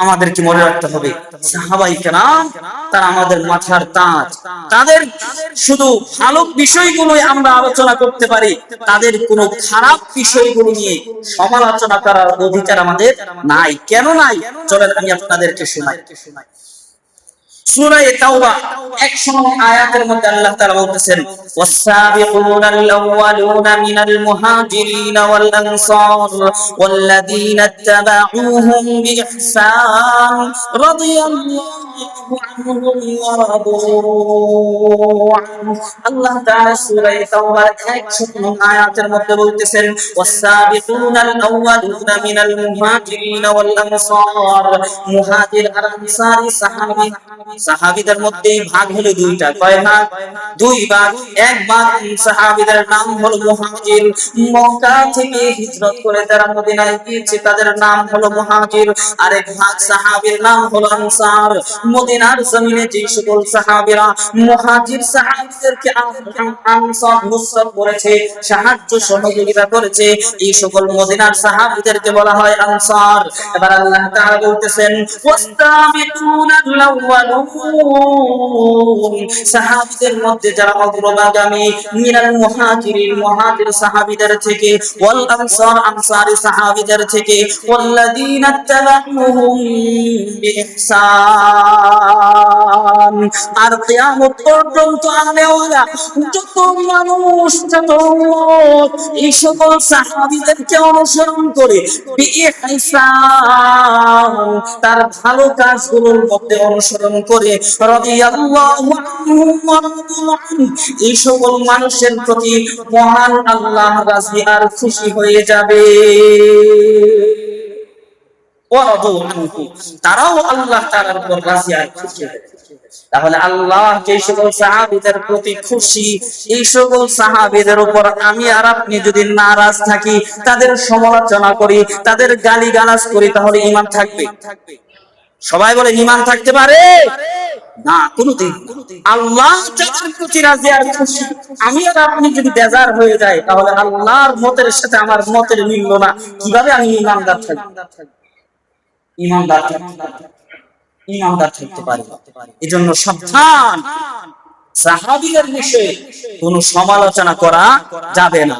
আমাদেরকে মনে রাখতে হবে সাহাবায়ে কেরাম তারা আমাদের মাথার তাজ। তাদের শুধু ভালো বিষয়গুলোই আমরা আলোচনা করতে পারি, তাদের কোনো খারাপ বিষয়গুলো নিয়ে সমালোচনা করার অধিকার আমাদের নাই। কেন নাই? চলেন আমি আপনাদেরকে শোনাই। সূরা তাওবা 100 নং আয়াতের মধ্যে আল্লাহ তাআলা বলতেছেন, ওয়াস-সাবিকুনাল আউওয়ালুনা মিনাল মুহাজিরিন ওয়াল আনসার ওয়াল্লাযীনা ইত্তাবাউহুম বিইহসান রাদিয়াল্লাহু আনহুম ওয়া রাদু আনহু। আল্লাহ তাআলা সূরা তাওবার 100 নং আয়াতের মধ্যে বলতেছেন, ওয়াস-সাবিকুনাল আউওয়ালুনা মিনাল মুহাজিরিন ওয়াল আনসার। মুহাজির আর আনসারী সাহাবীদের মধ্যে ভাগ হলো দুইটা। কয় ভাগ? দুই ভাগ। এক ভাগ সাহাবীদের নাম হলো মুহাজির, মক্কা থেকে হিজরত করে যারা মদিনায় গিয়েছে তাদের নাম হলো মুহাজির। আরেক ভাগ সাহাবীর নাম হলো আনসার। মদিনার জমিনে যে সকল সাহাবীরা মুহাজির সাহাবীদেরকে আনসার নুসরত করেছে, সাহায্য সহযোগিতা করেছে, এই সকল মদিনার সাহাবীদেরকে বলা হয় আনসার। এবার আল্লাহ তাআলা বলতেছেন, ওয়াস-সাবিকুনাল আউওয়ালুন, সাহাবীদের মধ্যে যারা অগ্রগামী, মিনাল মুহাজিরিন, মুহাজির সাহাবীদের থেকে, ওয়াল আনসার, আনসারী সাহাবীদের থেকে, ওয়াল্লাযীনা ইত্তাবাউহুম বিইহসান। আর কিয়ামত পর্যন্ত আনেওয়ালা যত মানুষ, যত উম্মত এই সকল সাহাবীদেরকে অনুসরণ করে বিইহসান, তার ভালো কাজগুলোর মধ্যে অনুসরণ করে রাদিয়াল্লাহু আনহুম ওয়া রাদু আনহু, এই সকল মানুষের প্রতি মহান আল্লাহ রাজি আর খুশি হয়ে যাবে। ওয়া রাদু আনহু, তারাও আল্লাহ তাআলার উপর রাজি আর খুশি হবে। তাহলে আল্লাহ যে সকল সাহাবীদের প্রতি খুশি, এই সকল সাহাবীদের উপর আমি আর আপনি যদি নারাজ থাকি, তাদের সমালোচনা করি, তাদের গালিগালাজ করি, তাহলে ঈমান থাকবে? সবাই বলে ঈমান থাকতে পারে না, কোনদিন। আল্লাহ যাদের প্রতি রাজি আর খুশি, আমি আর আপনি যদি বেজার হয়ে যাই, তাহলে আল্লাহর মতের সাথে আমার মতের মিলল না, কিভাবে আমি ঈমানদার থাকব? ঈমানদার থাকতে পারি। এজন্য সাবধান, সাহাবীদের বিষয়ে কোনো সমালোচনা করা যাবে না।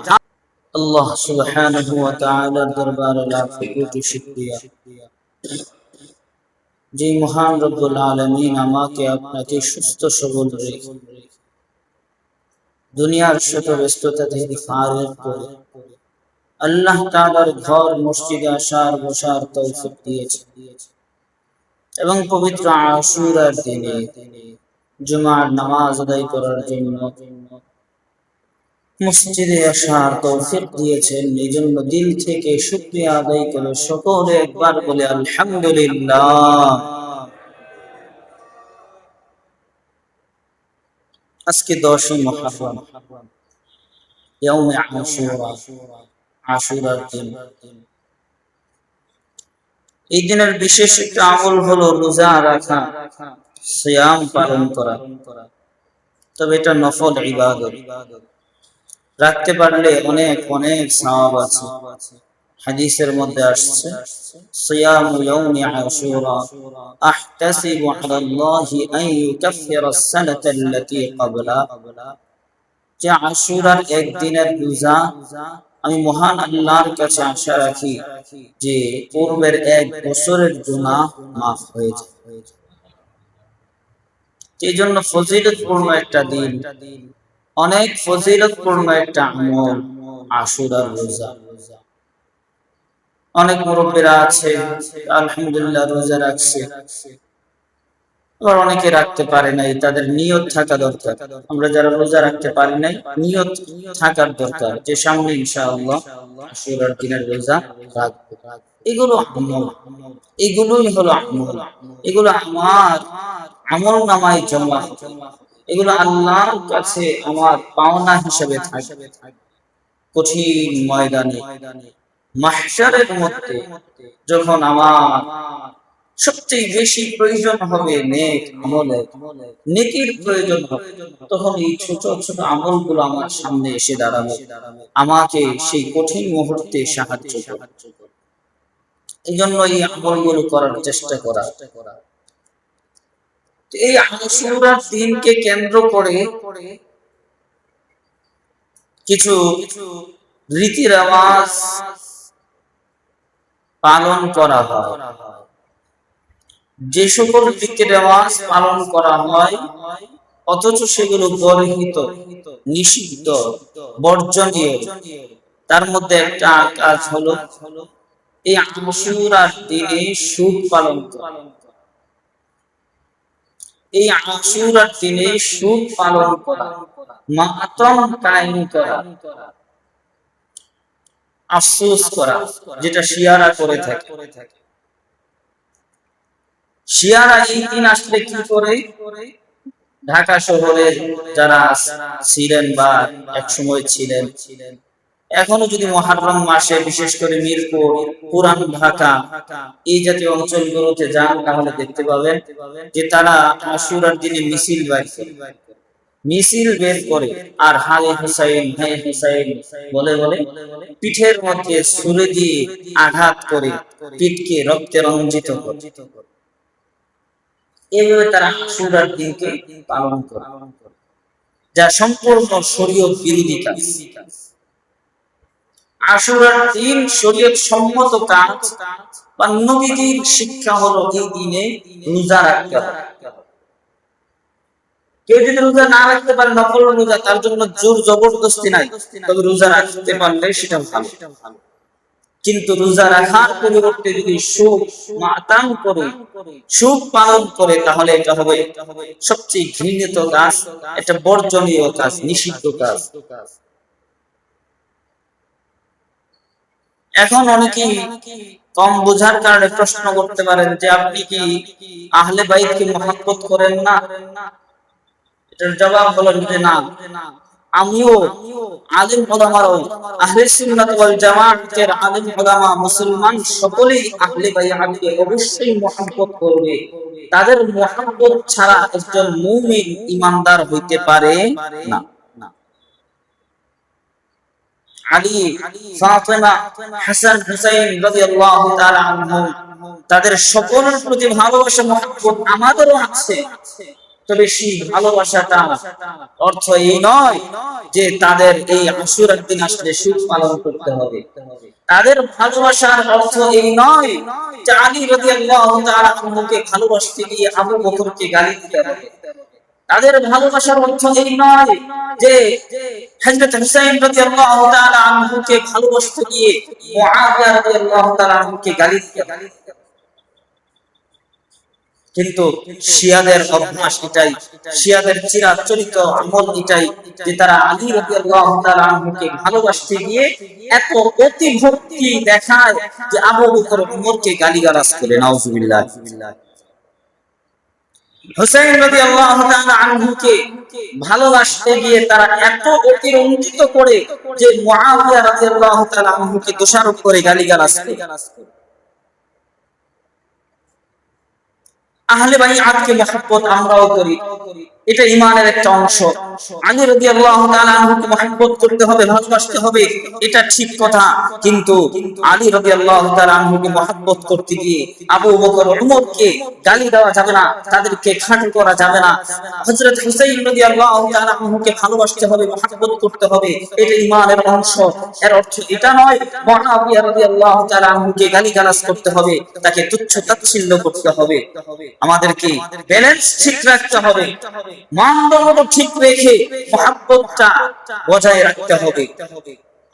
আল্লাহ সুবহানাহু ওয়া তাআলার দরবারে লাখ কোটি শুকরিয়া, যে মহান রব্বুল আলামিন আমাকে আপনাকে সুস্থ সবল রেখে দুনিয়ার শত ব্যস্ততা থেকে ফারেক করে আল্লাহ তাআলার ঘর মসজিদে আসার বসার তৌফিক দিয়েছে, এবং পবিত্র আশুরার দিনে জুমার নামাজ আদায় করার জন্য মসজিদে আসার তৌফিক দিয়েছেন। এই জন্য দিল থেকে শুকরিয়া আদায় করে সকলে একবার বলে আলহামদুলিল্লাহ। আজকে 10ই মুহররম, ইয়াউমে আশুরা, আশুরার দিন। এই দিনের বিশেষ একটা আমল হলো রোজা রাখা, সিয়াম পালন করা। তবে এটা নফল ইবাদত, রাখতে পারলে অনেক অনেক সওয়াব আছে। হাদিসের মধ্যে আসছে, সিয়ামু ইয়াউমি আশুরা আহতাসিবু আলাল্লাহি আন ইউকাফিরা আস-সানাতা আল্লাতী ক্বাবলা। যে আশুরার একদিনের রোজা আমি মহান আল্লাহর কাছে আশা রাখি যে পূর্বের এক বছরের গুনাহ মাফ হয়ে যায়। এই জন্য ফজিলতপূর্ণ একটা দিন, অনেক ফজিলতপূর্ণ একটা আমল আশুরার রোজা। অনেক মুরব্বীরা আছে আলহামদুলিল্লাহ রোজা রাখছে, আবার অনেকে রাখতে পারে নাই, তাদের নিয়ত থাকা দরকার। আমরা যারা রোজা রাখতে পারি নাই, নিয়ত থাকার দরকার যে সামনে ইনশাআল্লাহ আশুরার দিনের রোজা রাখবো। এগুলো আমল, এগুলোই হলো আমল, এগুলো আমার আমল নামায় জমা, এগুলো আল্লাহর কাছে আমার পাওনা হিসেবে থাকবে। কঠিন ময়দানে মাহশারের মধ্যে যখন আমার সবচেয়ে বেশি প্রয়োজন হবে নেক আমলের, নেকির প্রয়োজন হবে, তখন এই ছোট ছোট আমলগুলো আমার সামনে এসে দাঁড়াবে, আমাকে সেই কঠিন মুহূর্তে সাহায্য করবে। এই জন্য এই আমলগুলো করার চেষ্টা করা। এই আশুরার দিনকে কেন্দ্র করে কিছু রীতি রেওয়াজ পালন করা হয়। যে সকল রীতি রেওয়াজ পালন করা হয় অথচ সেগুলো গর্হিত, নিষিদ্ধ, বর্জনীয়, তার মধ্যে একটা কাজ হলো এই আশুরার দিনে সুদ পালন করা। এই আশুরার দিনে সুদ পালন করা, মাতম কায়েম করা, আফসোস করা, যেটা শিয়ারা করে থাকে। শিয়ারা এই দিন আসলে কি করে, ঢাকা শহরে যারা ছিলেন বা এক সময় ছিলেন, এখনো যদি মুহররম মাসে বিশেষ করে মিরপুর, পুরান ঢাকা এই জাতীয় অঞ্চলগুলোতে যান তাহলে দেখতে পাবেন যে তারা আশুরার দিনে মিছিল বের করে আর হায় হুসাইন হায় হুসাইন বলে বলে পিঠের মধ্যে ছুরি দিয়ে আঘাত করে পিঠকে রক্তে রঞ্জিত করে। এভাবে তারা আশুরার দিনকে পালন করে, যা সম্পূর্ণ শরীয়ত বিরোধী কাজ। আশুরার দিন শরীয়ত সম্মত কাজ বা নবীজির শিক্ষা হলো এই দিনে রোজা রাখতে হবে। কেউ যদি রোজা না রাখতে পারে নফল রোজা, তার জন্য জোর জবরদস্তি নাই, তবে রোজা রাখতে পারলে সেটা ভালো। কিন্তু রোজা রাখার পরিবর্তে যদি সুদ মাতাম করে সুদ পালন করে তাহলে এটা হবে সবচেয়ে ঘৃণিত কাজ, এটা বর্জনীয় কাজ, নিষিদ্ধ কাজ। এখন অনেকেই কম বোঝার কারণে প্রশ্ন করতে পারেন যে আপনি কি আহলে বাইতকে মহব্বত করেন না? এটার জবাব হলো যে না, আমিও আলিম উলামাও আহলে সুন্নাত ওয়াল জামাতের আলিম উলামা মুসলমান সকলেই আহলে বাইতকে অবশ্যই মহব্বত করবে। তাদের মহব্বত ছাড়া একজন মুমিন ঈমানদার হইতে পারে না। আলী, ফাতেমা, হাসান, হুসাইন রাদিয়াল্লাহু তাআলা আনহুম, তাদের সকলের প্রতি ভালোবাসা মহব্বত আমাদেরও আছে। তবে সেই ভালোবাসাটা অর্থ এই নয় যে তাদের এই আশুরার দিন আসলে সুদ পালন করতে হবে। তাদের ভালোবাসার অর্থ এই নয় যে আলী রাদিয়াল্লাহু তাআলা আনহুকে ভালোবাসতে গিয়ে আবু বকরকে গালি দিতে হবে। তাদের ভালোবাসার অর্থ এই নয় যে হযরত হুসাইন রাদিয়াল্লাহু তাআলা আনহুকে ভালোবাসতে গিয়ে মুআবিয়া রাদিয়াল্লাহু তাআলা আনহুকে গালি দিতে হবে। কিন্তু শিয়াদের অভ্যাস এটাই, শিয়াদের চিরাচরিত আমল এটাই যে তারা আলী রাদিয়াল্লাহু তাআলা আনহুকে ভালোবাসতে গিয়ে এত অতি ভক্তি দেখায় যে আবু বকর ওমরকে গালিগালাজ করে। নাউজুবিল্লাহ। হুসাইন রাদিয়াল্লাহু তাআলা আনহুকে ভালোবাসতে গিয়ে তারা এত অতিরঞ্জিত করে যে মুআবিয়া রাদিয়াল্লাহু তাআলা আনহুকে দোষারোপ করে গালিগালাজ করে। আহলে বাইআতকে মহব্বত আমরাও করি, এটা ঈমানের একটা অংশ। আলী রাদিয়াল্লাহু তাআলা আনহুকে মহব্বত করতে হবে, ভালোবাসতে হবে, এটা ঠিক কথা। কিন্তু আলী রাদিয়াল্লাহু তাআলা আনহুকে মহব্বত করতে গিয়ে আবু বকর ওমরকে গালি দেওয়া যাবে না, তাদেরকে খাটো করা যাবে না। হযরত হুসাইন রাদিয়াল্লাহু তাআলা আনহুকে ভালোবাসতে হবে, মহব্বত করতে হবে, এটা ঈমানের অংশ। এর অর্থ এটা নয় মুআবিয়া রাদিয়াল্লাহু তাআলা আনহুকে গালিগালাজ করতে হবে, তাকে তুচ্ছ তাচ্ছিল্য করতে হবে। আমাদেরকে ব্যালেন্স ঠিক রাখতে হবে, মানদণ্ড ঠিক রেখে মহব্বতটা বজায় রাখতে হবে।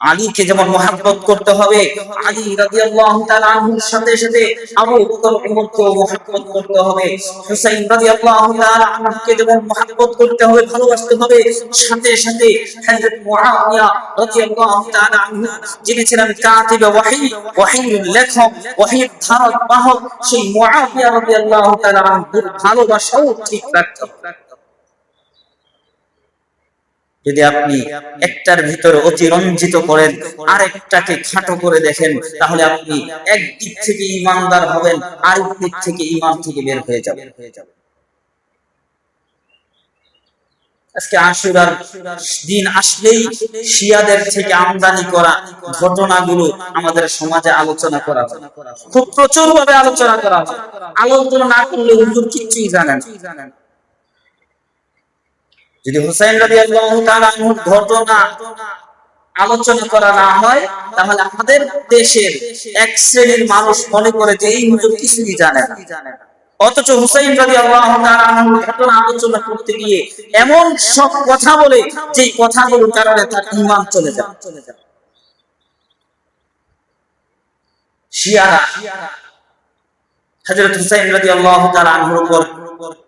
আলীকে যেমন মহব্বত করতে হবে, আলী রাদিয়াল্লাহু তাআলা আনহুর সাথে সাথে আবু বকর ওমরকেও মহব্বত করতে হবে। হুসাইন রাদিয়াল্লাহু তাআলা আনহুকে যেমন মহব্বত করতে হবে, ভালোবাসতে হবে, সাথে সাথে হযরত মুআবিয়া রাদিয়াল্লাহু তাআলা আনহু যিনি ছিলেন কাতিবে ওয়াহী, ওয়াহীর লেখক, ওয়াহীর ধারক বাহক, সেই মুআবিয়া রাদিয়াল্লাহু তাআলা আনহুর ভালোবাসাও ঠিক রাখতে হবে। যদি আপনি একটার ভিতরে অতিরঞ্জিত করেন আর একটাকে খাটো করে দেখেন, তাহলে আপনি একদিক থেকে ঈমানদার হবেন, আরেক দিক থেকে ঈমান থেকে বের হয়ে যাবেন। আজকে আশুরার দিন আসলেই শিয়াদের থেকে আমদানি করা ঘটনাগুলো আমাদের সমাজে আলোচনা করা হয়, খুব প্রচুর ভাবে আলোচনা করা হয়। আলোচনা না করলে হুজুর কিচ্ছুই জানেন। যদি হুসাইন রাদিয়াল্লাহু তাআলা আনহুর ঘটনা আলোচনা করা না হয়, তাহলে আমাদের দেশের এক শ্রেণীর মানুষ মনে করে যে এই হুজুর কিছুই জানে না। অথচ হুসাইন রাদিয়াল্লাহু তাআলা আনহুর ঘটনা আলোচনা করতে গিয়ে এমন সব কথা বলে যে কথাগুলোর কারণে তার ঈমান চলে যায়। শিয়ারা হযরত হুসাইন রাদিয়াল্লাহু তাআলা আনহুর উপর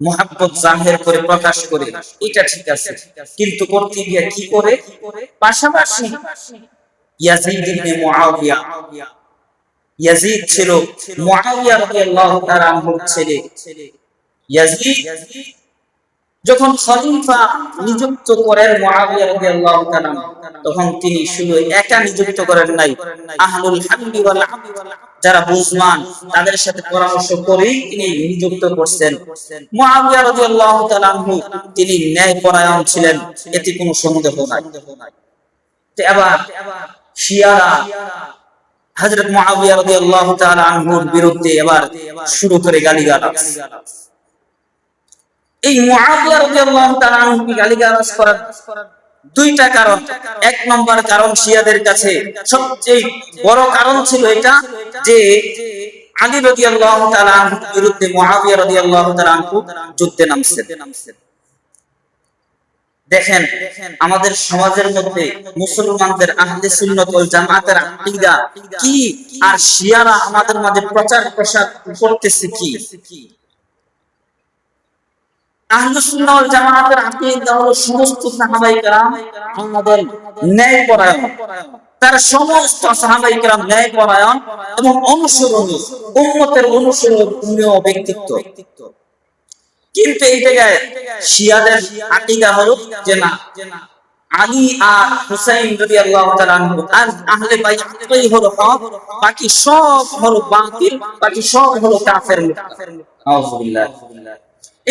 মুহাব্বত জাহির করে প্রকাশ করে, এটা ঠিক আছে, কিন্তু করতে গিয়ে কি করে পাশাপাশি ইয়াজিদ ইবনে মুআবিয়া, ইয়াজিদ ছিল মুআবিয়া রাদিয়াল্লাহু তাআলা আনহুর ছেলে। ইয়াজিদ যখন খলিফা নিযুক্ত করেন মুআবিয়া রাদিয়াল্লাহু তাআলা, তখন তিনি শুধু একা নিযুক্ত করেন নাই, আহলুল হাল্লি ওয়াল আকদ, যারা বুঝমান তাদের সাথে পরামর্শ করেই তিনি নিযুক্ত করছেন। মুআবিয়া রাদিয়াল্লাহু তাআলা আনহু তিনি ন্যায়পরায়ণ ছিলেন, এতে কোনো সন্দেহ নাই। তো এবার শিয়ারা হযরত মুআবিয়া রাদিয়াল্লাহু তাআলা আনহুর বিরুদ্ধে এবার শুরু করে গালিগালাজ। এই মুআবিয়া রাদিয়াল্লাহু তাআলা আনহুকে গালিগালাজ করার দুইটা কারণ। এক নম্বর কারণ, শিয়াদের কাছে সবচেয়ে বড় কারণ ছিল এটা যে আলী রাদিয়াল্লাহু তাআলা আনহুর বিরুদ্ধে মুআবিয়া রাদিয়াল্লাহু তাআলা আনহু যুদ্ধে নামছেন। দেখেন আমাদের সমাজের মধ্যে মুসলমানদের আহলে সুন্নাত ওয়াল জামাতের আকীদা কি, আর শিয়ারা আমাদের মাঝে প্রচার প্রসার করতেছে কি। আহলে সুন্নাত ওয়াল জামাতের আকীদা হলো সমস্ত সাহাবায়ে কেরাম আমাদের ন্যায়পরায়ণ, তারা সমস্ত সাহাবায়ে কেরাম ন্যায়পরায়ণ এবং অনুসরণীয়, উম্মতের অনুসরণীয় ব্যক্তিত্ব। কিন্তু এই জায়গায় শিয়াদের আকীদা হলো যে না, আলী আর হুসাইন রাদিয়াল্লাহু তাআলা আনহু আর আহলে বাইতই হলো হক, বাকি সব হলো বাতিল, বাকি সব হলো কাফের মুরতাদ। আউযুবিল্লাহ।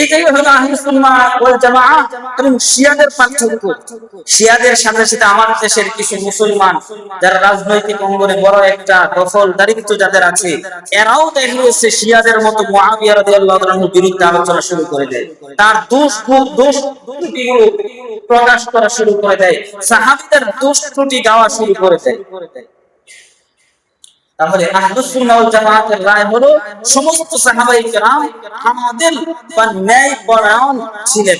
এটাই হলো আহলে সুন্নাত ওয়াল জামাআত এবং শিয়াদের পার্থক্য। শিয়াদের সাথে সাথে আমার দেশের কিছু মুসলমান যারা রাজনৈতিক অঙ্গনে বড় একটা দখলদারিত্ব যাদের আছে, এরাও দেখা গেছে শিয়াদের মতো মুআবিয়া রাদিয়াল্লাহু তাআলার বিরুদ্ধে আলোচনা শুরু করে দেয়, তার দোষ ত্রুটিগুলো প্রকাশ করা শুরু করে দেয়, সাহাবীদের দোষ ত্রুটি গাওয়া শুরু করে দেয়। তাহলে আহলুস সুন্নাহ ওয়াল জামাতের রায় হলো সমস্ত সাহাবায়ে কেরাম আমাদের বা ন্যায়পরায়ণ ছিলেন।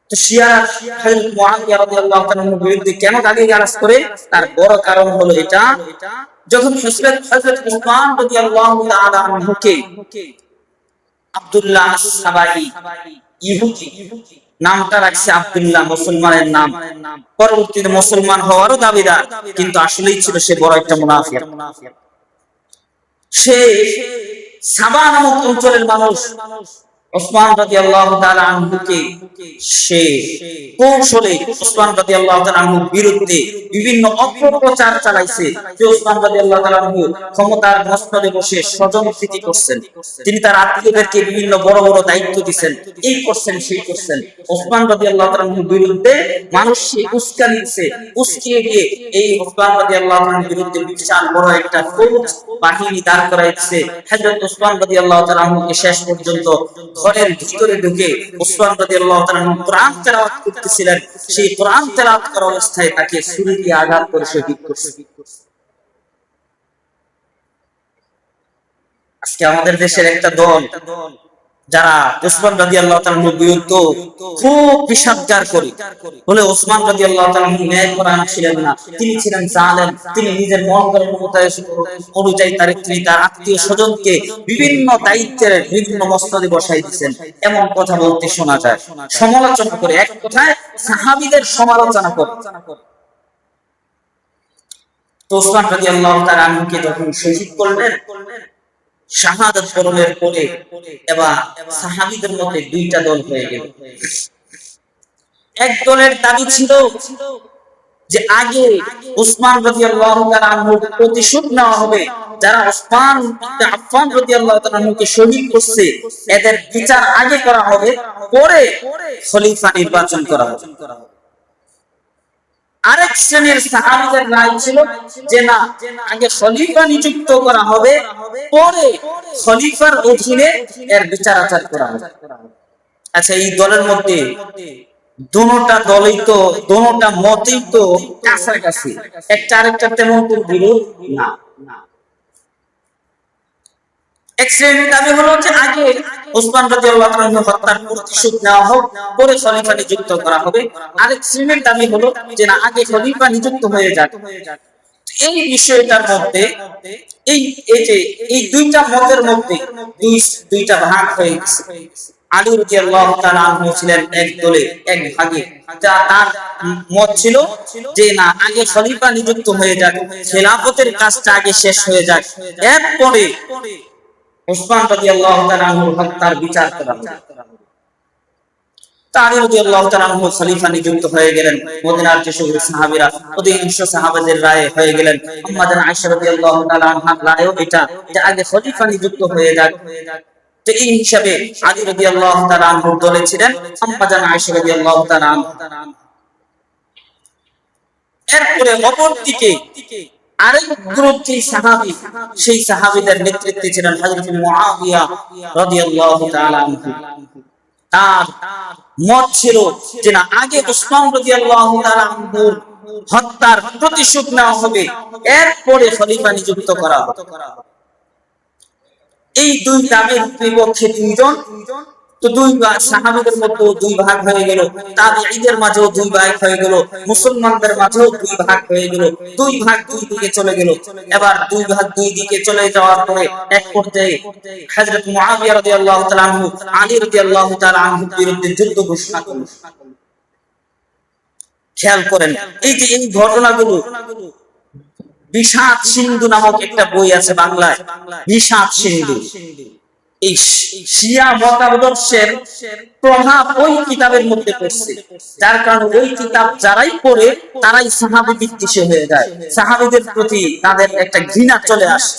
তো শিয়ারা হযরত মুআবিয়া রাদিয়াল্লাহু তাআলার বিরুদ্ধে কেন গালিগালাজ করে, তার বড় কারণ হলো এটা, যখন হযরত উসমান রাদিয়াল্লাহু তাআলা আনহুকে আব্দুল্লাহ আস-সাবাই ইহুদি নামটা রাখছে আব্দুল্লাহ, মুসলমানের নাম, পরবর্তীতে মুসলমান হওয়ারও দাবিদার, কিন্তু আসলেই ছিল সে বড় একটা মুনাফিক। সে সাবা নামক অঞ্চলের মানুষ। উসমান রাদিয়াল্লাহু তাআলা আনহুকে সে কৌশলে উসমান রাদিয়াল্লাহু তাআলা আনহুর বিরুদ্ধে বিভিন্ন অপপ্রচার চালাইছে যে উসমান রাদিয়াল্লাহু তাআলা আনহু ক্ষমতার মসনদে বসে স্বজনপ্রীতি করছেন, তিনি তার আত্মীয়দেরকে বিভিন্ন বড় বড় দায়িত্ব দিয়েছেন, এই করছেন সেই করছেন। উসমান রাদিয়াল্লাহু তাআলা আনহুর বিরুদ্ধে মানুষ উস্কানি দিচ্ছে, উস্কিয়ে গিয়ে এই উসমান রাদিয়াল্লাহু তাআলা আনহুর বিরুদ্ধে বিশাল বড় একটা ফৌজ বাহিনী দাঁড় করাইছে। হযরত উসমান রাদিয়াল্লাহু তাআলা আনহুকে শেষ পর্যন্ত ঘরের ভিতরে ঢুকে উসমান রাদিয়াল্লাহু তাআলা আনহু কোরআন তেলাওয়াত করতেছিলেন, সেই কোরআন তেলাওয়াত করা অবস্থায় তাকে ছুরি দিয়ে আঘাত করে শহীদ করছে। আজকে আমাদের দেশের একটা দল যারা উসমান রাদিয়াল্লাহু তাআলা আনহুর বিরুদ্ধে খুব বিষাদগার করে, বলে উসমান রাদিয়াল্লাহু তাআলা আনহু ন্যায়পরায়ণ ছিলেন না, তিনি ছিলেন জালেম, তিনি নিজের মন গড়া অনুযায়ী তার আত্মীয় স্বজনকে বিভিন্ন দায়িত্বের বিভিন্ন মসনদে বসাই দিয়েছেন, এমন কথা বলতে শোনা যায়। সমালোচনা করে, এক কথায় সাহাবীদের সমালোচনা করে। তো উসমান রাদিয়াল্লাহু তাআলা আনহুকে যখন শহীদ করলেন, শাহাদাত বরণের পরে এবার সাহাবীদের মধ্যে দুইটা দল হয়ে গেল। এক দলের দাবি ছিল যে আগে উসমান রাদিয়াল্লাহু তাআলা আনহুর প্রতিশোধ নেওয়া হবে, যারা উসমান ইবনে আফফান রাদিয়াল্লাহু তাআলা আনহুকে শহীদ করছে এদের বিচার আগে করা হবে, পরে খলিফা নির্বাচন করা হবে। আরেক শ্রেণীর সাহাবীদের রায় ছিল যে না, আগে খলিফা নিযুক্ত করা হবে, পরে খলিফার অধীনে এর বিচার আচার করা হবে। আচ্ছা, এই দলের মধ্যে দোনোটা দলই তো, দোনোটা মতই তো কাছাকাছি, একটা আরেকটা তেমন কোনো বিরোধ না। এক শ্রেণীর দাবি হলো যে আগে ওসমান রাদিয়াল্লাহু আনহু হত্যার প্রতিশোধ নেওয়া হোক, পরে খলিফা নিযুক্ত করা হবে। আরেক শ্রেণীর দাবি হলো যে না, আগে খলিফা নিযুক্ত হয়ে যাক। এই বিষয়টার মধ্যে এই যে এই দুইটা মতের মধ্যে দুইটা ভাগ হয়ে গেছে। আলী রাদিয়াল্লাহু তাআলা আনহু ছিলেন এক দলে, এক ভাগে, যা তার মত ছিল যে না, আগে খলিফা নিযুক্ত হয়ে যাক, খেলাফতের কাজটা আগে শেষ হয়ে যাক, এরপরে উসমান রাদিয়াল্লাহু তাআলা আনহুর হত্যার বিচার করা হবে। আলী রাদিয়াল্লাহু তাআলা আনহু খলিফা নিযুক্ত হয়ে গেলেন। মদিনার যে সকল সাহাবীরা, অধিকাংশ সাহাবাদের রায়ে হয়ে গেলেন। আম্মা জান আয়েশা রাদিয়াল্লাহু তাআলা আনহার রায়েও এটা যে আগে খলিফা নিযুক্ত হয়ে যাক। তো এই হিসাবে আলী রাদিয়াল্লাহু তাআলা আনহুর দলে ছিলেন আম্মা জান আয়েশা রাদিয়াল্লাহু তাআলা আনহা। এরপরে অপরদিকে আরেক গ্রুপ যে সাহাবী, সেই সাহাবীদের নেতৃত্বে ছিলেন হযরত মুআবিয়া রাদিয়াল্লাহু তাআলা আনহু। তার মত ছিল যে না, আগে উসমান রাদিয়াল্লাহু তাআলা আনহুর হত্যার প্রতিশোধ নেওয়া হবে, এরপরে খলিফা নিযুক্ত করা হবে। এই দুই দাবির বিপক্ষে দুইজন, তো দুই সাহাবীদের মধ্যে দুই ভাগ হয়ে গেল, তাবেঈদের মাঝেও দুই ভাগ হয়ে গেল, মুসলমানদের মাঝেও দুই ভাগ হয়ে গেল, দুই ভাগ দুই দিকে চলে গেল। এবার দুই ভাগ দুই দিকে চলে যাওয়ার পরে এক পর্যায়ে হযরত মুআবিয়া রাদিয়াল্লাহু তাআলা আনহু আলী রাদিয়াল্লাহু তাআলা আনহুর বিরুদ্ধে যুদ্ধ ঘোষণা করলেন। খেয়াল করেন, এই যে এই ঘটনাগুলো, বিষাদ সিন্ধু নামক একটা বই আছে বাংলায়, বিষাদ সিন্ধু। এই শিয়া মতাদর্শের প্রভাব ওই কিতাবের মধ্যে পড়ছে, যার কারণে ওই কিতাব যারাই পড়ে তারাই সাহাবী বিদ্বেষী হয়ে যায়, সাহাবীদের প্রতি তাদের একটা ঘৃণা চলে আসে।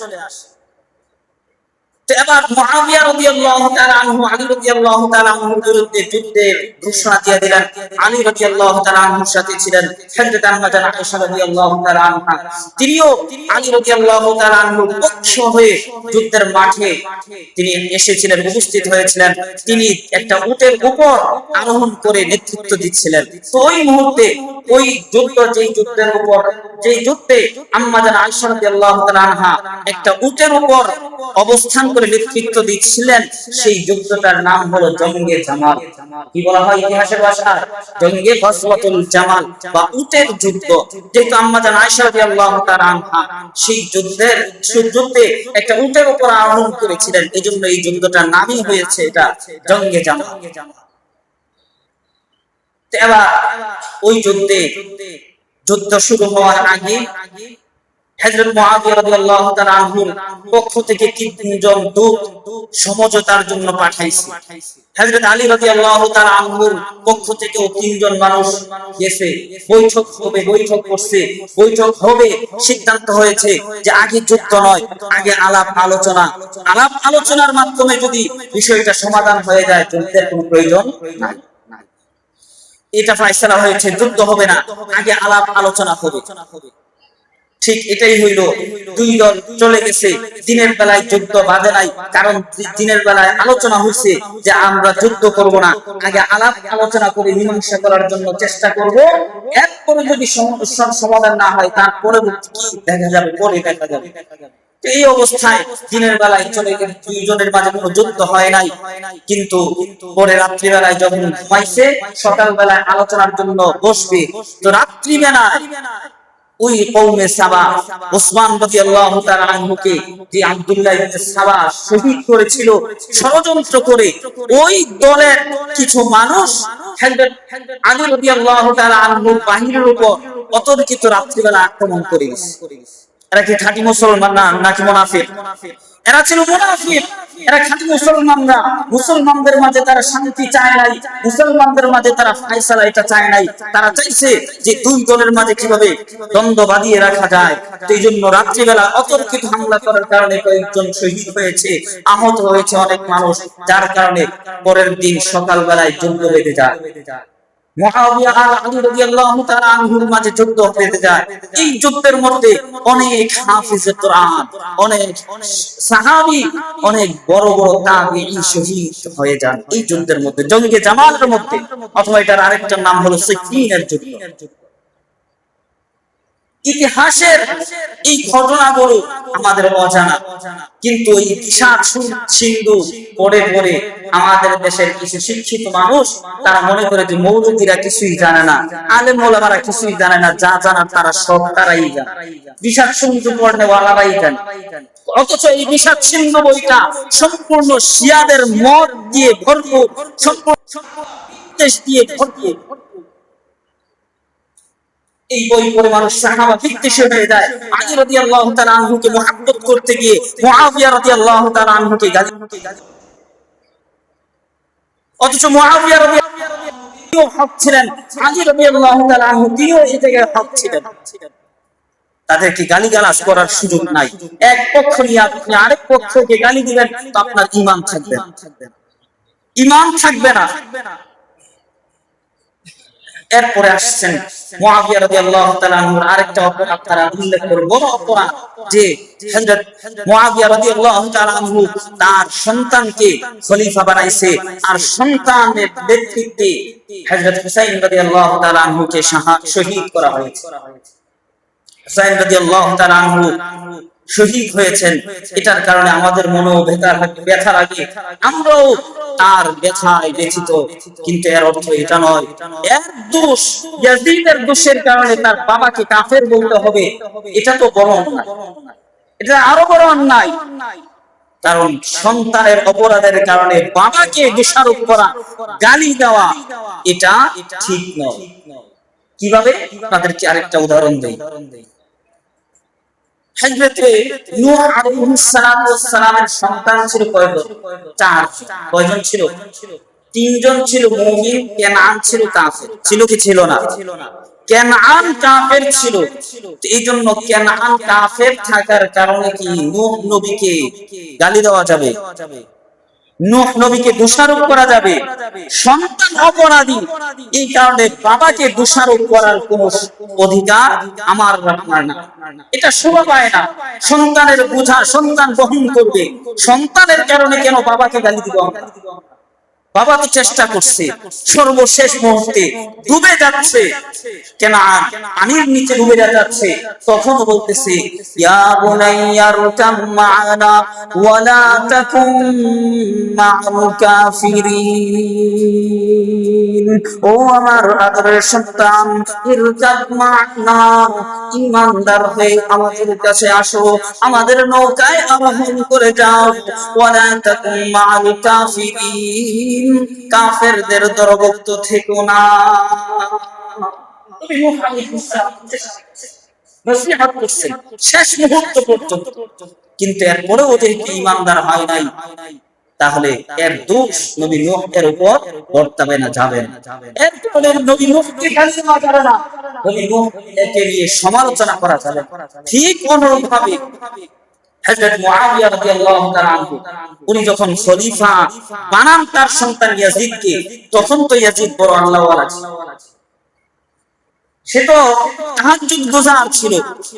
তো এবার মুআবিয়া রাদিয়াল্লাহু তাআলা আনহু আলী রাদিয়াল্লাহু তাআলা আনহুর বিরুদ্ধে যুদ্ধের ঘোষণা দিয়ে দিলেন। আলী রাদিয়াল্লাহু তাআলা আনহুর সাথে ছিলেন হযরত আম্মা জান আয়েশা রাদিয়াল্লাহু তাআলা আনহা। তিনিও আলী রাদিয়াল্লাহু তাআলা আনহুর পক্ষ হয়ে যুদ্ধের মাঠে তিনি এসেছিলেন, উপস্থিত হয়েছিলেন। তিনি একটা উটের উপর আরোহণ করে নেতৃত্ব দিচ্ছিলেন। তো ওই মুহূর্তে ওই যুদ্ধ, যেই যুদ্ধের উপর, যেই যুদ্ধে আম্মা জান আয়েশা রাদিয়াল্লাহু তাআলা আনহা একটা উটের উপর অবস্থান করে নেতৃত্ব দিচ্ছিলেন, সেই যুদ্ধটার নাম হলো জঙ্গে জামাল। কি বলা হয় ইতিহাসের ভাষায়? জঙ্গে গজওয়াতুল জামাল বা উটের যুদ্ধ। যেহেতু আম্মা জান আয়েশা রাদিয়াল্লাহু তাআলা আনহা সেই যুদ্ধে একটা উটের উপর আরোহণ করেছিলেন, এজন্য এই যুদ্ধটার নামই হয়েছে এটা জঙ্গে জামাল। এবার ওই যুদ্ধ শুরু হওয়ার আগে হযরত মুআবিয়া রাদিয়াল্লাহু তাআলা আনহুর পক্ষ থেকে তিনজন দূত সমঝোতার জন্য পাঠাইছে। হযরত আলী রাদিয়াল্লাহু তাআলা আনহুর পক্ষ থেকেও তিনজন মানুষ গেছে, বৈঠক করছে, বৈঠক হবে, সিদ্ধান্ত হয়েছে যে আগে যুদ্ধ নয়, আগে আলাপ আলোচনার মাধ্যমে যদি বিষয়টা সমাধান হয়ে যায়, যুদ্ধের কোনো প্রয়োজন নাই। এটা ফয়সালা হয়েছে, যুদ্ধ হবে না, আগে আলাপ আলোচনা হবে। ঠিক এটাই হইল। দুই দল চলে গেছে, দিনের বেলায় যুদ্ধ বাঁধে নাই, কারণ দিনের বেলায় আলোচনা হয়েছে যে আমরা যুদ্ধ করব না, আগে আলাপ আলোচনা করে মীমাংসা করার জন্য চেষ্টা করব, এরপরে যদি সমস্যার সমাধান না হয় তার পরবর্তী কি দেখা যাবে, পরে দেখা যাবে। এই অবস্থায় দিনের বেলায় চলে গেছে, দুইজনের মাঝে কোনো যুদ্ধ হয় নাই, কিন্তু পরে রাত্রিবেলায় যখন ঘুমাইছে, সকালবেলায় আলোচনার জন্য বসবে, তো রাত্রিবেলায় ওই কওমে সাবা ওসমান রাদিয়াল্লাহু তাআলা আনহুকে যে আব্দুল্লাহ ইবনে সাবা শহীদ করেছিল, ষড়যন্ত্র করে ওই দলের কিছু মানুষ হযরত আলী রাদিয়াল্লাহু তাআলা আনহুর বাহিনীর উপর অতর্কিত রাত্রিবেলা আক্রমণ করে গেছে। এরা কি খাঁটি মুসলমান না নাকি মুনাফিক? এরা ছিল মুনাফিক। এরা খালি মুসলমানদের মাঝে তারা শান্তি চায় নাই, মুসলমানদের মাঝে তারা ফয়সালা এটা চায় নাই। তারা চাইছে যে দুই দলের মাঝে কিভাবে দ্বন্দ্ব বাঁধিয়ে রাখা যায়। এই জন্য রাত্রিবেলা অতর্কিত হামলা করার কারণে কয়েকজন শহীদ হয়েছে, আহত হয়েছে অনেক মানুষ, যার কারণে পরের দিন সকালবেলায় যুদ্ধ বেঁধে যায়। মুআবিয়া আর আলী রাদিয়াল্লাহু তাআলা আনহুর মাঝে যুদ্ধ বেঁধে যায়। এই যুদ্ধের মধ্যে অনেক হাফিজে কোরআন, অনেক সাহাবী, অনেক বড় বড় তাবেঈ শহীদ হয়ে যান এই যুদ্ধের মধ্যে, জঙ্গে জামালের মধ্যে, অথবা এটার আরেকটা নাম হলো সিফফিনের যুদ্ধ। ইতিহাসের এই ঘটনাগুলো আমাদের অজানা, কিন্তু এই বিষাদ সিন্ধু পড়ে পড়ে আমাদের দেশের কিছু শিক্ষিত মানুষ তারা মনে করে যে মৌলবীরা কিছুই জানে না, আলেম ওলামারা কিছুই জানে না, যা জানার তারা সব তারাই জানে, বিষাদ সিন্ধু পড়নেওয়ালারাই জানে। অথচ এই বিষাদ সিন্ধু বইটা সম্পূর্ণ শিয়াদের মত দিয়ে ভরপুর, সম্পূর্ণ দেশ দিয়ে ভরপুর। এই বই পড়ে মানুষ সাহাবা বিদ্বেষী হয়ে যায়। আলী রাদিয়াল্লাহু তাআলা আনহুকে মুহাব্বত করতে গিয়ে মুআবিয়া রাদিয়াল্লাহু তাআলা আনহুকে গালি, অথচ মুআবিয়া রাদিয়াল্লাহু হক ছিলেন, আলী রাদিয়াল্লাহু তাআলা আনহু তিনিও এই জায়গায় হক ছিলেন। তাদেরকে গালিগালাজ করার সুযোগ নাই। এক পক্ষ নিয়ে আপনি আরেক পক্ষকে গালি দিবেন তো আপনার ঈমান থাকবে না, ঈমান থাকবে না। এরপরে আসছেন মুআবিয়া রাদিয়াল্লাহু তাআলা আনহুর আরেকটা অপরাধ তারা উল্লেখ করে, বড় অপরাধ, যে হযরত মুআবিয়া রাদিয়াল্লাহু তাআলা আনহু তার সন্তানকে খলিফা বানাইছে, আর সন্তানের নেতৃত্বে হযরত হুসাইন রাদিয়াল্লাহু তাআলা আনহুকে শহীদ করা হয়েছে। হুসাইন রাদিয়াল্লাহু তাআলা আনহু শহীদ হয়েছেন, এটার কারণে আমাদের মনেও ব্যথা লাগে, আমরাও তার ব্যথায় ব্যথিত, কিন্তু এর অর্থ এটা নয় এর দোষ, ইয়াজিদের দোষের কারণে তার বাবাকে কাফের বলতে হবে, এটা তো বড় অন্যায়, এটা আরো বড় অন্যায়। কারণ সন্তানের অপরাধের কারণে বাবাকে দোষারোপ করা, গালি দেওয়া, এটা ঠিক নয়। কিভাবে? তাদেরকে আরেকটা উদাহরণ দেই। হযরতে নূহ আলাইহিস সালামের সন্তান ছিল কয়জন? 4। কয়জন ছিল? 3 জন ছিল মুমিন, কেনান ছিল কাফের। ছিল কি ছিল না? কেনান কাফের ছিল। তো এইজন্য কেনান কাফের থাকার কারণে কি নূহ নবীকে গালি দেওয়া যাবে? নূহ নবীকে দোষারোপ করা যাবে? সন্তান অপরাধী, এই কারণে বাবাকে দোষারোপ করার কোন অধিকার আমার আপনার না, এটা শোভা পায় না। সন্তানের বোঝা সন্তান বহন করবে, সন্তানের কারণে কেন বাবাকে গালি দিব আমরা? বাবা তো চেষ্টা করছে, সর্বশেষ মুহূর্তে ডুবে যাচ্ছে, কেন পানির নিচে ডুবে যাচ্ছে, তখন বলতেছে ইয়া বুনাইয়া রকাম মা'ানা ওয়া লা তাকুম মা'আল কাফিরিন, ও আমার আদরের সন্তান, ইরকাব মা'ানা, ঈমানদার হয়ে আমাদের কাছে আসো, আমাদের নৌকায় আরোহণ করে যাও, ওয়া লা তাকুম মা'আল কাফিরিন, কাফেরদের দরভুক্ত থেকো না। নবী নূহ আলাইহিস সালাম নসিহত করছেন শেষ মুহূর্ত পর্যন্ত, কিন্তু এরপরেও যেহেতু ঈমানদার হয় নাই, তাহলে এর দোষ নবী নূহ এর উপর বর্তাবে না, যাবে না। এরপরে নবী নূহকে গালি দেওয়া যাবে না, নবী নূহ একে নিয়ে সমালোচনা করা যাবে। ঠিক অনুরূপভাবে হযরত মুআবিয়া রাদিয়াল্লাহু তাআলা আনহু উনি যখন খলিফা বানান তার সন্তান ইয়াজিদকে, তখন তো ইয়াজিদ বড় আল্লাহওয়ালা ছিল, সে তো তাহাজ্জুদ গুজার ছিল,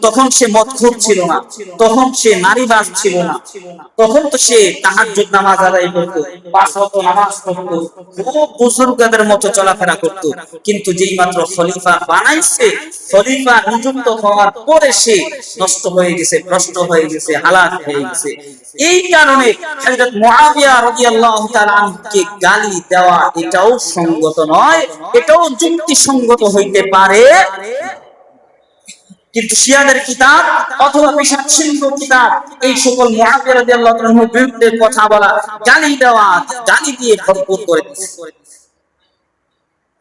তখন সে মদখোর ছিল না, তখন সে নারীবাজ ছিল না, তখন তো সে তাহাজ্জুদ নামাজ আদায় করত, 5 ওয়াক্ত নামাজ পড়ত, খুব বুজুর্গদের মতো চলাফেরা করত। কিন্তু যেই মাত্র খলিফা বানাইছে, খলিফা নিযুক্ত হওয়ার পরে সে নষ্ট হয়ে গেছে, ভ্রষ্ট হয়ে গেছে, হালাক হয়ে গেছে। এই কারণে হযরত মুআবিয়া রাদিয়াল্লাহু তাআলা আনহুকে গালি দেওয়া এটাও সঙ্গত নয়, এটাও যুক্তিসঙ্গত হইতে পারে, কিন্তু শিয়াদের কিতাব অথবা বিষাদ সিন্ধু কিতাব এই সকল মুআবিয়া রাদিয়াল্লাহু তাআলা আনহুর বিরুদ্ধে কথা বলা, গালি দেওয়া, গালি দিয়ে ভরপুর করে দিয়েছে।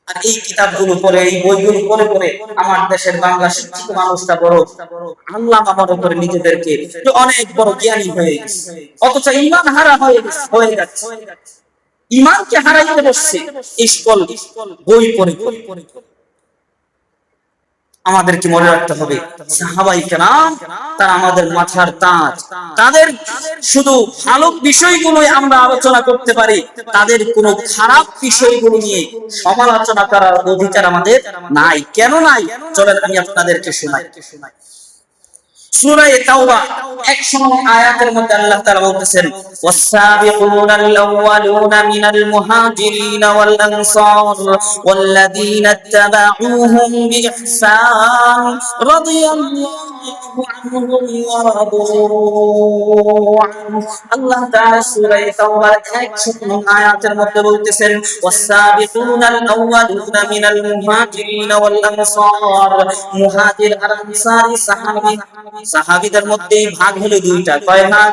আর এই কিতাবগুলো পড়ে, এই বইগুলো পড়ে পড়ে আমার দেশের বাংলা শিক্ষিত মানুষটা বড় আল্লামা মনে করে নিজেদেরকে অনেক বড় জ্ঞানী হয়ে গেছে, অথচ ঈমান হারা হয়ে যাচ্ছে। ঈমানকে হারাইতে বসছে এই সকল বই পড়ে পড়ে। আমাদেরকে মনে রাখতে হবে সাহাবায়ে কেরাম তারা আমাদের মাথার তাজ, তাদের শুধু ভালো বিষয়গুলোই আমরা আলোচনা করতে পারি, তাদের কোনো খারাপ বিষয়গুলো নিয়ে সমালোচনা করার অধিকার আমাদের নাই। কেন নাই? চলেন আমি আপনাদেরকে শোনাই। সূরা তাওবা 100 নং আয়াতের মধ্যে আল্লাহ তাআলা বলতেছেন ওয়াস-সাবিকুনাল আউওয়ালুনা মিনাল মুহাজিরিন ওয়াল আনসার ওয়াল্লাযীনা ইত্তাবাউহুম বিইহসান রাদিয়াল্লাহু আনহুম ওয়া রাদু আনহু। আল্লাহ তাআলা সূরা তাওবার 100 নং আয়াতের মধ্যে বলতেছেন ওয়াস-সাবিকুনাল আউওয়ালুনা মিনাল মুহাজিরিন ওয়াল আনসার। মুহাজির আর আনসারী সাহাবীদের মধ্যে ভাগ হলো দুইটা। কয় ভাগ?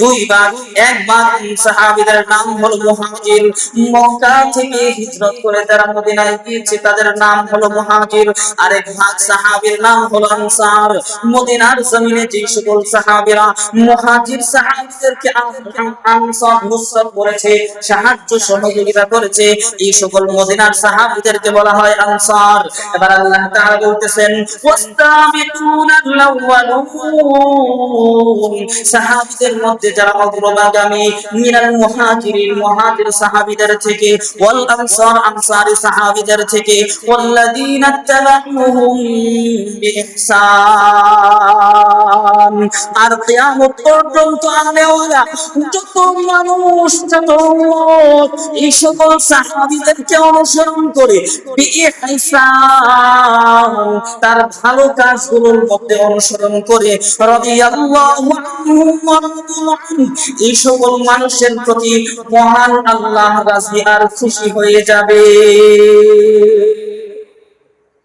দুই ভাগ। এক ভাগ সাহাবীদের নাম হলো মুহাজির, মক্কা থেকে হিজরত করে যারা মদিনায় গিয়েছে তাদের নাম হলো মুহাজির। আরেক ভাগ সাহাবীর নাম হলো আনসার। মদিনার জমিনে যে সকল সাহাবীরা মুহাজির সাহাবীদেরকে আনসার নুসরত করেছে, সাহায্য সহযোগিতা করেছে, এই সকল মদিনার সাহাবীদেরকে বলা হয় আনসার। এবার আল্লাহ তাআলা বলতেছেন ওয়াস-সাবিকুনাল আউওয়ালুন, সাহাবীদের মধ্যে যারা অগ্রগামী, মিনাল মুহাজিরিন মুহাজির সাহাবীদের থেকে, ওয়াল আনসার আনসারী সাহাবীদের থেকে, ওয়াল্লাযীনা তাবাউহুম বিইহসান। আর কিয়ামত পর্যন্ত আনেওয়ালা যত মানুষ, যত লোক এই সকল সাহাবীদেরকে অনুসরণ করে বিইহসান তার ভালো কাজগুলোর মধ্যে অনুসরণ করে রাদিয়াল্লাহু আনহুম ওয়া রাদু আনহু, এই সকল মানুষের প্রতি মহান আল্লাহ রাজি আর খুশি হয়ে যাবে।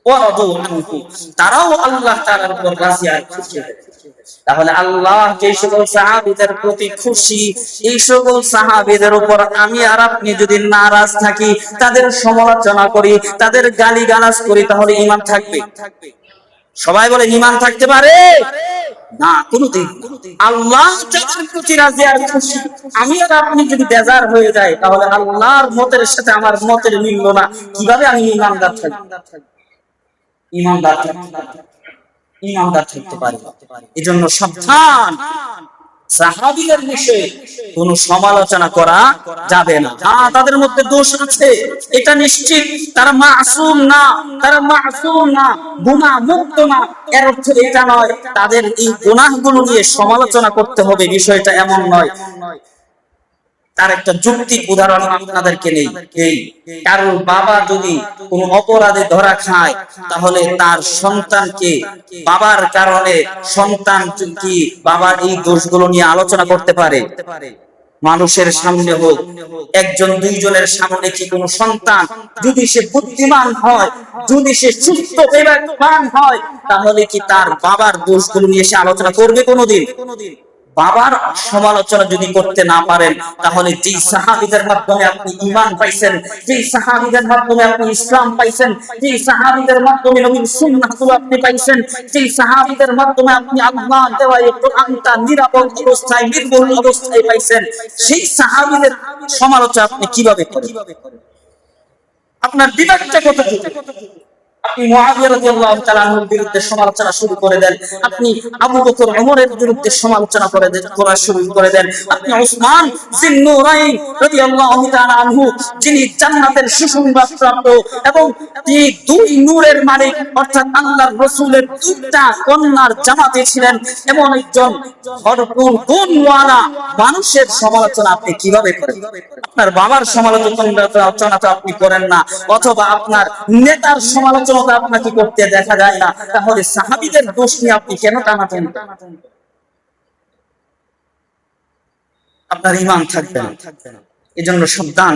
ওয়া রাদু আনহু, তারাও আল্লাহ তাআলার উপর রাজি আর খুশি হবে। তাহলে আল্লাহ যে সকল সাহাবীদের প্রতি খুশি, এই সকল সাহাবীদের উপর আমি আর আপনি যদি নারাজ থাকি, তাদের সমালোচনা করি, তাদের গালিগালাজ করি, তাহলে ঈমান থাকবে? সবাই বলে ঈমান থাকতে পারে না, কোনদিন। আল্লাহ যাদের প্রতি রাজি আর খুশি, আমি আর আপনি যদি বেজার হয়ে যায়, তাহলে আল্লাহর মতের সাথে আমার মতের মিলল না, কিভাবে আমি ঈমানদার থাকব? ঈমানদার থাকতে পারি। এজন্য সাবধান, সাহাবীদের বিষয়ে কোন সমালোচনা করা যাবে না। হ্যাঁ, তাদের মধ্যে দোষ আছে, এটা নিশ্চিত। তারা মাসুম না, তারা মাসুম না, গুনাহ মুক্ত না। এর অর্থ এটা নয় তাদের এই গুনাহগুলো নিয়ে সমালোচনা করতে হবে, বিষয়টা এমন নয়। তার একটা যৌক্তিক উদাহরণ আপনাদেরকে নেই। এই কারণ বাবা যদি কোন অপরাধে ধরা খায়, তাহলে তার সন্তানকে বাবার কারণে সন্তান কি বাবার এই দোষগুলো নিয়ে আলোচনা করতে পারে? মানুষের সামনে হোক, একজন দুইজনের সামনে কি কোন সন্তান যদি সে বুদ্ধিমান হয়, যদি সে সুস্থ বিবেকবান হয়, তাহলে কি তার বাবার দোষগুলো নিয়ে সে আলোচনা করবে কোনোদিন? বাবার সমালোচনা যদি করতে না পারেন, তাহলে যেই সাহাবীদের মাধ্যমে আপনি ঈমান পাইছেন, যেই সাহাবীদের মাধ্যমে আপনি ইসলাম পাইছেন, যেই সাহাবীদের মাধ্যমে নবীর সুন্নাহগুলো আপনি পাইছেন, যেই সাহাবীদের মাধ্যমে আপনি আল্লাহ দেওয়া এই কোরআনটা নিরাপদ অবস্থায়, নির্ভুল অবস্থায় পাইছেন, সেই সাহাবীদের সমালোচনা আপনি কিভাবে করবেন? আপনার বিবেকটা কতটুকু? আপনি মুআবিয়া রাদিয়াল্লাহু তাআলা আনহুর বিরুদ্ধে সমালোচনা শুরু করে দেন, আপনি আবু বকর ওমরের বিরুদ্ধে সমালোচনা করা শুরু করে দেন, আপনি উসমান যিন্নুরাইন রাদিয়াল্লাহু তাআলা আনহু, যিনি জান্নাতের সুসংবাদ প্রাপ্ত এবং তিনি দুই নূরের মালিক, অর্থাৎ আল্লাহর রাসূলের দুইটা কন্যার জামাতে ছিলেন, এমন একজন ভরপুর গুণওয়ালা মানুষের সমালোচনা আপনি কিভাবে করেন? আপনার বাবার সমালোচনা তো আপনি করেন না, অথবা আপনার নেতার সমালোচনা আপনাকে করতে দেখা যায় না, তাহলে সাহাবীদের দোষ নিয়ে আপনি কেন টানাটানি? আপনার ঈমান থাকবে না। এজন্য সাবধান,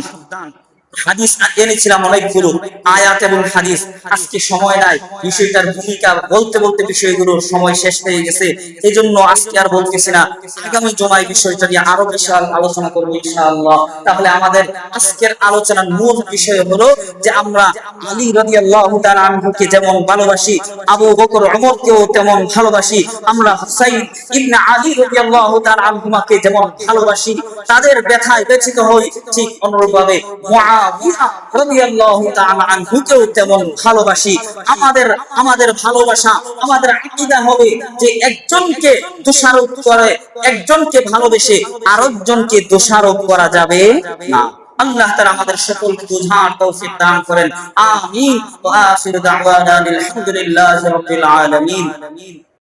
হাদিস এনেছিলাম অনেকগুলো আয়াত এবং হাদিস, আজকে সময় নাই বিষয়টার ভূমিকা বলতে বলতে বিষয়গুলোর সময় শেষ হয়ে গেছে, এই জন্য আজকে আর বলতেছি না। আগামী জমায় বিষয়টা নিয়ে আরো বিশাল আলোচনা করবো ইনশাআল্লাহ। তাহলে আমাদের আজকের আলোচনার মূল বিষয় হলো যে আমরা আলী রাদিয়াল্লাহু তাআলা আনহুকে যেমন ভালোবাসি, আবু বকর ওমরকেও তেমন ভালোবাসি, আমরা হুসাইন ইবনে আলী রাদিয়াল্লাহু তাআলা আনহুমাকে যেমন ভালোবাসি, তাদের ব্যথায় ব্যথিত হই, ঠিক অনুরূপভাবে মুআবিয়া রাদিয়াল্লাহু তাআলা আনহুকেও তেমন ভালোবাসি। আমাদের আমাদের ভালোবাসা, আমাদের আকীদা হবে যে একজনকে দোষারোপ করে, একজনকে ভালোবেসে আরেকজনকে দোষারোপ করা যাবে না। আল্লাহ তাআলা আমাদের সকলকে বুঝার তৌফিক দান করেন। আমিন। ওয়া আখিরু দাওয়ানা আলহামদুলিল্লাহি রাব্বিল আলামিন।